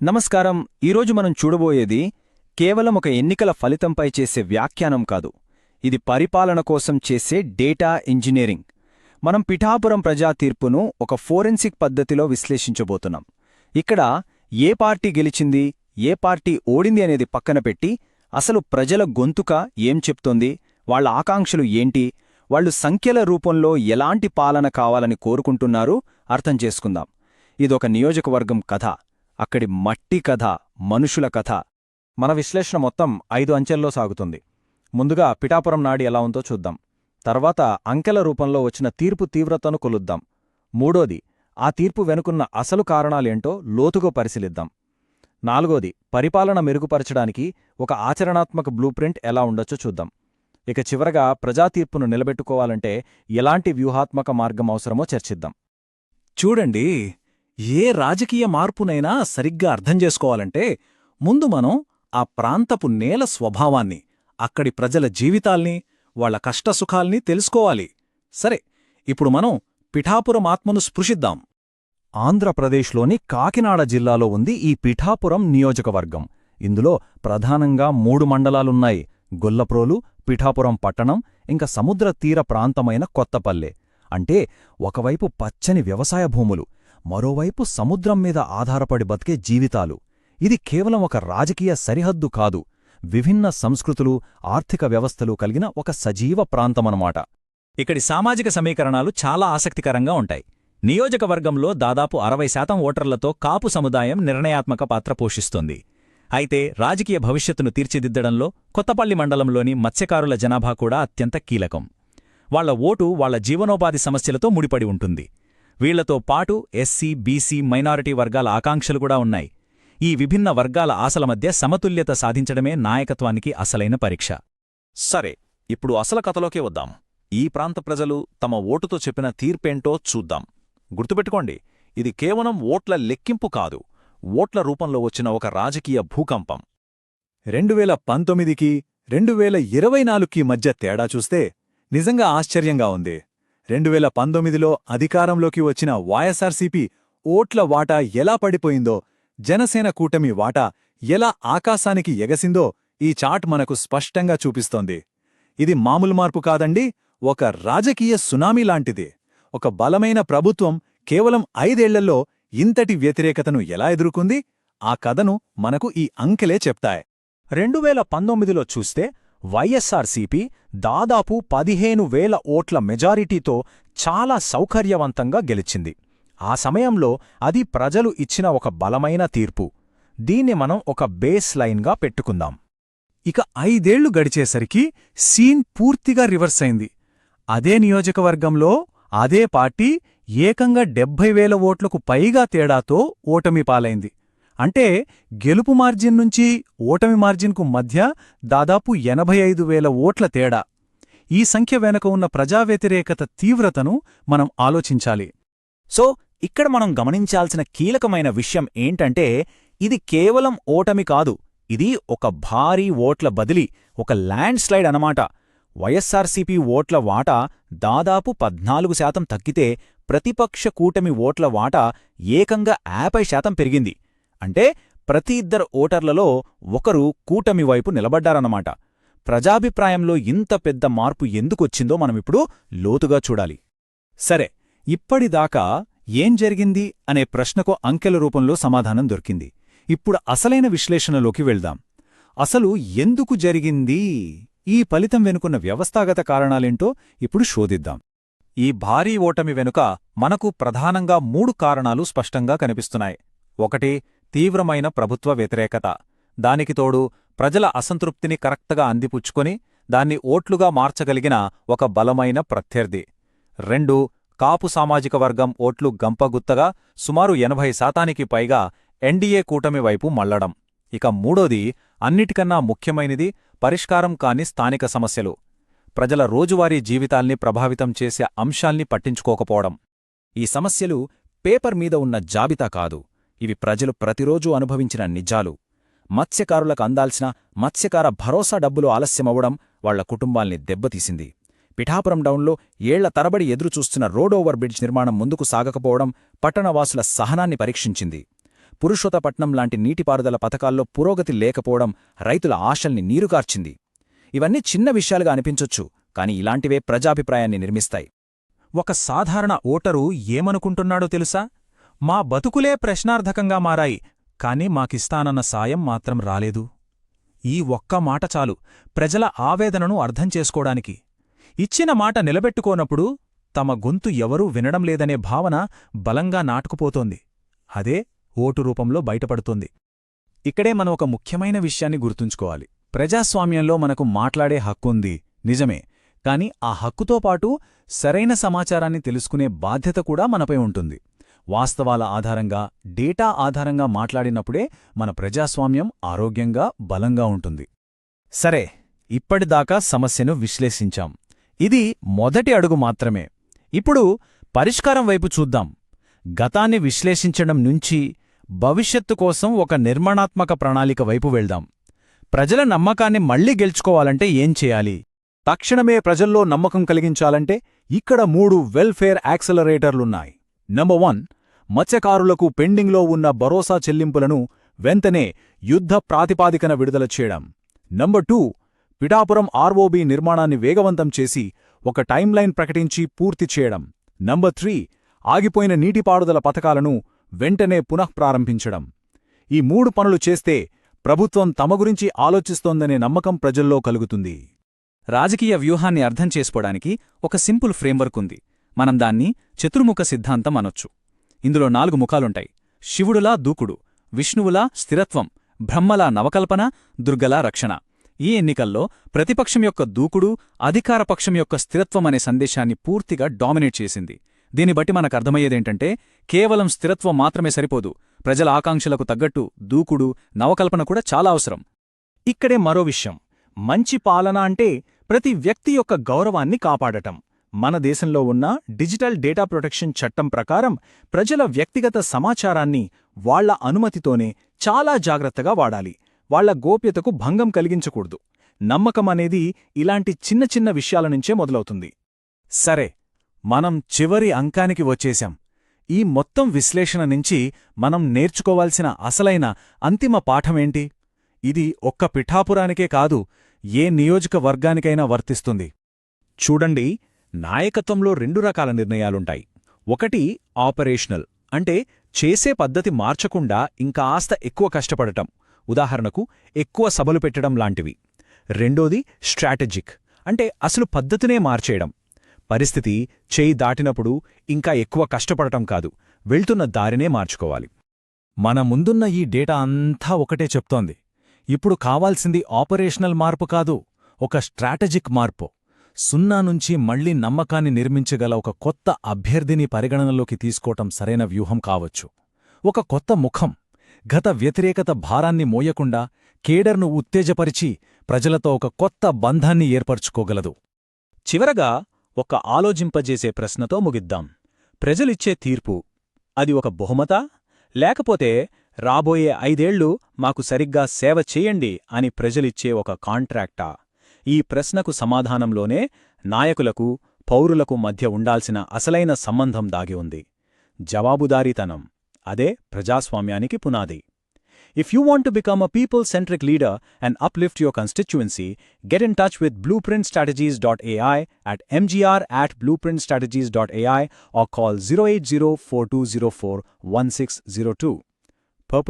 నమస్కారం. ఈరోజు మనం చూడబోయేది కేవలం ఒక ఎన్నికల ఫలితంపై చేసే వ్యాఖ్యానం కాదు. ఇది పరిపాలన కోసం చేసే డేటా ఇంజనీరింగ్. మనం పిఠాపురం ప్రజా తీర్పును ఒక ఫోరెన్సిక్ పద్ధతిలో విశ్లేషించబోతున్నాం. ఇక్కడ ఏ పార్టీ గెలిచింది, ఏ పార్టీ ఓడింది అనేది పక్కన పెట్టి అసలు ప్రజల గొంతుక ఏం చెప్తోంది, వాళ్ల ఆకాంక్షలు ఏంటి, వాళ్లు సంఖ్యల రూపంలో ఎలాంటి పాలన కావాలని కోరుకుంటున్నారు అర్థం చేసుకుందాం. ఇదొక నియోజకవర్గం కథ, అక్కడి మట్టి కథ, మనుషుల కథ. మన విశ్లేషణ మొత్తం 5 అంచెల్లో సాగుతుంది. ముందుగా పిఠాపురం నాడి ఎలా ఉందో చూద్దాం. తర్వాత అంకెల రూపంలో వచ్చిన తీర్పు తీవ్రతను కొలుద్దాం. మూడోది, ఆ తీర్పు వెనుకున్న అసలు కారణాలేంటో లోతుగా పరిశీలిద్దాం. నాలుగోది, పరిపాలన మెరుగుపరచడానికి ఒక ఆచరణాత్మక బ్లూప్రింట్ ఎలా ఉండొచ్చో చూద్దాం. ఇక చివరగా ప్రజాతీర్పును నిలబెట్టుకోవాలంటే ఎలాంటి వ్యూహాత్మక మార్గం అవసరమో చర్చిద్దాం. చూడండి, ఏ రాజకీయ మార్పునైనా సరిగ్గా అర్థం చేసుకోవాలంటే ముందు మనం ఆ ప్రాంతపు నేల స్వభావాన్ని, అక్కడి ప్రజల జీవితాల్ని, వాళ్ల కష్టసుఖాల్ని తెలుసుకోవాలి. సరే, ఇప్పుడు మనం పిఠాపురం ఆత్మను స్పృశిద్దాం. ఆంధ్రప్రదేశ్లోని కాకినాడ జిల్లాలో ఉంది ఈ పిఠాపురం నియోజకవర్గం. ఇందులో ప్రధానంగా 3 మండలాలున్నాయి: గొల్లప్రోలు, పిఠాపురం పట్టణం, ఇంకా సముద్ర తీర ప్రాంతమైన కొత్తపల్లె. అంటే ఒకవైపు పచ్చని వ్యవసాయ భూములు, మరోవైపు సముద్రం మీద ఆధారపడి బతికే జీవితాలు. ఇది కేవలం ఒక రాజకీయ సరిహద్దు కాదు, విభిన్న సంస్కృతులు, ఆర్థిక వ్యవస్థలు కలిగిన ఒక సజీవ ప్రాంతమన్నమాట. ఇక్కడి సామాజిక సమీకరణాలు చాలా ఆసక్తికరంగా ఉంటాయి. నియోజకవర్గంలో దాదాపు 60% ఓటర్లతో కాపు సముదాయం నిర్ణయాత్మక పాత్ర పోషిస్తోంది. అయితే రాజకీయ భవిష్యత్తును తీర్చిదిద్దడంలో కొత్తపల్లి మండలంలోని మత్స్యకారుల జనాభా కూడా అత్యంత కీలకం. వాళ్ల ఓటు వాళ్ల జీవనోపాధి సమస్యలతో ముడిపడి ఉంటుంది. వీళ్లతో పాటు ఎస్సీ, బీసీ, మైనారిటీ వర్గాల ఆకాంక్షలు కూడా ఉన్నాయి. ఈ విభిన్న వర్గాల ఆశల మధ్య సమతుల్యత సాధించడమే నాయకత్వానికి అసలైన పరీక్ష. సరే, ఇప్పుడు అసలు కథలోకే వద్దాం. ఈ ప్రాంత ప్రజలు తమ ఓటుతో చెప్పిన తీర్పేంటో చూద్దాం. గుర్తుపెట్టుకోండి, ఇది కేవలం ఓట్ల లెక్కింపు కాదు, ఓట్ల రూపంలో వచ్చిన ఒక రాజకీయ భూకంపం. 2019కి 2024కి మధ్య తేడా చూస్తే నిజంగా ఆశ్చర్యంగా ఉంది. 2019లో అధికారంలోకి వచ్చిన వైఎస్ఆర్సీపీ ఓట్ల వాటా ఎలా పడిపోయిందో, జనసేన కూటమి వాటా ఎలా ఆకాశానికి ఎగసిందో ఈ చార్ట్ మనకు స్పష్టంగా చూపిస్తోంది. ఇది మామూలు మార్పు కాదండి, ఒక రాజకీయ సునామీ లాంటిది. ఒక బలమైన ప్రభుత్వం కేవలం 5 ఏళ్లలో ఇంతటి వ్యతిరేకతను ఎలా ఎదుర్కొంది, ఆ కథను మనకు ఈ అంకెలే చెప్తాయి. 2019లో చూస్తే వైఎస్ఆర్సీపీ దాదాపు 15,000 ఓట్ల మెజారిటీతో చాలా సౌకర్యవంతంగా గెలిచింది. ఆ సమయంలో అది ప్రజలు ఇచ్చిన ఒక బలమైన తీర్పు. దీన్ని మనం ఒక బేస్ లైన్గా పెట్టుకుందాం. ఇక 5 ఏళ్లు గడిచేసరికి సీన్ పూర్తిగా రివర్స్ అయింది. అదే నియోజకవర్గంలో అదే పార్టీ ఏకంగా 70,000 ఓట్లకు పైగా తేడాతో ఓటమి పాలైంది. అంటే గెలుపు మార్జిన్ నుంచి ఓటమి మార్జిన్కు మధ్య దాదాపు 85,000 ఓట్ల తేడా. ఈ సంఖ్య వెనుక ఉన్న ప్రజావ్యతిరేకత తీవ్రతను మనం ఆలోచించాలి. సో ఇక్కడ మనం గమనించాల్సిన కీలకమైన విషయం ఏంటంటే, ఇది కేవలం ఓటమి కాదు, ఇది ఒక భారీ ఓట్ల బదిలీ, ఒక ల్యాండ్ స్లైడ్ అన్నమాట. వైఎస్ఆర్సీపీ ఓట్ల వాటా దాదాపు 14% తగ్గితే ప్రతిపక్ష కూటమి ఓట్ల వాటా ఏకంగా 50% పెరిగింది. అంటే ప్రతి 2 ఓటర్లలో ఒకరు కూటమి వైపు నిలబడ్డారన్నమాట. ప్రజాభిప్రాయంలో ఇంత పెద్ద మార్పు ఎందుకొచ్చిందో మనమిప్పుడు లోతుగా చూడాలి. సరే, ఇప్పటిదాకా ఏం జరిగింది అనే ప్రశ్నకు అంకెల రూపంలో సమాధానం దొరికింది. ఇప్పుడు అసలైన విశ్లేషణలోకి వెళ్దాం. అసలు ఎందుకు జరిగింది, ఈ ఫలితం వెనుకున్న వ్యవస్థాగత కారణాలేంటో ఇప్పుడు శోధిద్దాం. ఈ భారీ ఓటమి వెనుక మనకు ప్రధానంగా 3 కారణాలు స్పష్టంగా కనిపిస్తున్నాయి. 1, తీవ్రమైన ప్రభుత్వ వ్యతిరేకత. దానికి తోడు ప్రజల అసంతృప్తిని కరెక్ట్గా అందిపుచ్చుకొని దాన్ని ఓట్లుగా మార్చగలిగిన ఒక బలమైన ప్రత్యర్థి. 2, కాపు సామాజిక వర్గం ఓట్లు గంపగుత్తగా సుమారు 80%కి పైగా ఎన్డీఏ కూటమి వైపు మళ్లడం. ఇక 3, అన్నిటికన్నా ముఖ్యమైనది పరిష్కారం కాని స్థానిక సమస్యలు. ప్రజల రోజువారీ జీవితాల్ని ప్రభావితం చేసే అంశాల్ని పట్టించుకోకపోవడం. ఈ సమస్యలు పేపర్ మీద ఉన్న జాబితా కాదు, ఇవి ప్రజలు ప్రతిరోజూ అనుభవించిన నిజాలు. మత్స్యకారులకు అందాల్సిన మత్స్యకార భరోసా డబ్బులు ఆలస్యమవ్వడం వాళ్ల కుటుంబాల్ని దెబ్బతీసింది. పిఠాపురం డౌన్లో ఏళ్ల తరబడి ఎదురుచూస్తున్న రోడ్ ఓవర్ బ్రిడ్జ్ నిర్మాణం ముందుకు సాగకపోవడం పట్టణవాసుల సహనాన్ని పరీక్షించింది. పురుషోత్తపట్నం లాంటి నీటిపారుదల పథకాల్లో పురోగతి లేకపోవడం రైతుల ఆశల్ని నీరుగార్చింది. ఇవన్నీ చిన్న విషయాలుగా అనిపించొచ్చు, కాని ఇలాంటివే ప్రజాభిప్రాయాన్ని నిర్మిస్తాయి. ఒక సాధారణ ఓటరు ఏమనుకుంటున్నాడో తెలుసా? మా బతుకులే ప్రశ్నార్థకంగా మారాయి, కాని మాకిస్తానన్న సాయం మాత్రం రాలేదు. ఈ ఒక్క మాట చాలు ప్రజల ఆవేదనను అర్థం చేసుకోడానికి. ఇచ్చిన మాట నిలబెట్టుకోనప్పుడు తమ గొంతు ఎవరూ వినడం లేదనే భావన బలంగా నాటుకుపోతోంది. అదే ఓటు రూపంలో బయటపడుతోంది. ఇక్కడే మనం ఒక ముఖ్యమైన విషయాన్ని గుర్తుంచుకోవాలి. ప్రజాస్వామ్యంలో మనకు మాట్లాడే హక్కుంది, నిజమే. కాని ఆ హక్కుతో పాటు సరైన సమాచారాన్ని తెలుసుకునే బాధ్యత కూడా మనపై ఉంటుంది. వాస్తవాల ఆధారంగా, డేటా ఆధారంగా మాట్లాడినప్పుడే మన ప్రజాస్వామ్యం ఆరోగ్యంగా, బలంగా ఉంటుంది. సరే, ఇప్పటిదాకా సమస్యను విశ్లేషించాం. ఇది మొదటి అడుగు మాత్రమే. ఇప్పుడు పరిష్కారం వైపు చూద్దాం. గతాన్ని విశ్లేషించడం నుంచి భవిష్యత్తు కోసం ఒక నిర్మాణాత్మక ప్రణాళిక వైపు వెళ్దాం. ప్రజల నమ్మకాన్ని మళ్లీ గెలుచుకోవాలంటే ఏం చేయాలి? తక్షణమే ప్రజల్లో నమ్మకం కలిగించాలంటే ఇక్కడ 3 వెల్ఫేర్ యాక్సలరేటర్లున్నాయి. నంబర్ 1, మత్స్యకారులకు పెండింగ్లో ఉన్న భరోసా చెల్లింపులను వెంటనే యుద్ధ ప్రాతిపాదికన విడుదల చేయడం. నంబర్ 2, పిఠాపురం ఆర్ఓబీ నిర్మాణాన్ని వేగవంతం చేసి ఒక టైంలైన్ ప్రకటించి పూర్తి చేయడం. నంబర్ 3, ఆగిపోయిన నీటిపారుదల పథకాలను వెంటనే పునఃప్రారంభించడం. ఈ 3 పనులు చేస్తే ప్రభుత్వం తమ గురించి ఆలోచిస్తోందనే నమ్మకం ప్రజల్లో కలుగుతుంది. రాజకీయ వ్యూహాన్ని అర్థం చేసుకోవడానికి ఒక సింపుల్ ఫ్రేమ్వర్క్ ఉంది. మనం దాన్ని చతుర్ముఖ సిద్ధాంతం అనొచ్చు. ఇందులో 4 ముఖాలుంటాయి. శివుడులా దూకుడు, విష్ణువులా స్థిరత్వం, బ్రహ్మలా నవకల్పన, దుర్గలా రక్షణ. ఈ ఎన్నికల్లో ప్రతిపక్షం యొక్క దూకుడు అధికారపక్షం యొక్క స్థిరత్వం అనే సందేశాన్ని పూర్తిగా డామినేట్ చేసింది. దీన్ని బట్టి మనకర్థమయ్యేదేంటంటే కేవలం స్థిరత్వం మాత్రమే సరిపోదు, ప్రజల ఆకాంక్షలకు తగ్గట్టు దూకుడు, నవకల్పన కూడా చాలా అవసరం. ఇక్కడే మరో విషయం. మంచి పాలన అంటే ప్రతి వ్యక్తి యొక్క గౌరవాన్ని కాపాడటం. మన దేశంలో ఉన్న డిజిటల్ డేటా ప్రొటెక్షన్ చట్టం ప్రకారం ప్రజల వ్యక్తిగత సమాచారాన్ని వాళ్ల అనుమతితోనే చాలా జాగ్రత్తగా వాడాలి. వాళ్ల గోప్యతకు భంగం కలిగించకూడదు. నమ్మకం అనేది ఇలాంటి చిన్న చిన్న విషయాల నుంచే మొదలవుతుంది. సరే, మనం చివరి అంకానికి వచ్చేశాం. ఈ మొత్తం విశ్లేషణ నుంచి మనం నేర్చుకోవాల్సిన అసలైన అంతిమ పాఠమేంటి? ఇది ఒక్క పిఠాపురానికే కాదు, ఏ నియోజకవర్గానికైనా వర్తిస్తుంది. చూడండి, నాయకత్వంలో 2 రకాల నిర్ణయాలుంటాయి. ఒకటి ఆపరేషనల్, అంటే చేసే పద్ధతి మార్చకుండా ఇంకాస్త ఎక్కువ కష్టపడటం, ఉదాహరణకు ఎక్కువ సభలు పెట్టడం లాంటివి. రెండోది స్ట్రాటజిక్, అంటే అసలు పద్ధతినే మార్చేయడం. పరిస్థితి చేయి దాటినప్పుడు ఇంకా ఎక్కువ కష్టపడటం కాదు, వెళ్తున్న దారినే మార్చుకోవాలి. మన ముందున్న ఈ డేటా అంతా ఒకటే చెప్తోంది. ఇప్పుడు కావాల్సింది ఆపరేషనల్ మార్పు కాదు, ఒక స్ట్రాటజిక్ మార్పు. 0 నుంచి మళ్లీ నమ్మకాన్ని నిర్మించగల ఒక కొత్త అభ్యర్థిని పరిగణనలోకి తీసుకోవటం సరైన వ్యూహం కావచ్చు. ఒక కొత్త ముఖం, గత వ్యతిరేకత భారాన్ని మోయకుండా కేడర్ను ఉత్తేజపరిచి ప్రజలతో ఒక కొత్త బంధాన్ని ఏర్పరచుకోగలదు. చివరగా ఒక ఆలోచింపజేసే ప్రశ్నతో ముగిద్దాం. ప్రజలిచ్చే తీర్పు అది ఒక బహుమతా, లేకపోతే రాబోయే 5 ఏళ్లు మాకు సరిగ్గా సేవ చేయండి అని ప్రజలిచ్చే ఒక కాంట్రాక్టా? ఈ ప్రశ్నకు సమాధానంలోనే నాయకులకు, పౌరులకు మధ్య ఉండాల్సిన అసలైన సంబంధం దాగి ఉంది. జవాబుదారీతనం. అదే ప్రజాస్వామ్యానికి పునాది. If you want to become a people-centric leader and uplift your constituency, get in touch with blueprintstrategies.ai at mgr@blueprintstrategies.ai or call 08042041602. Purpose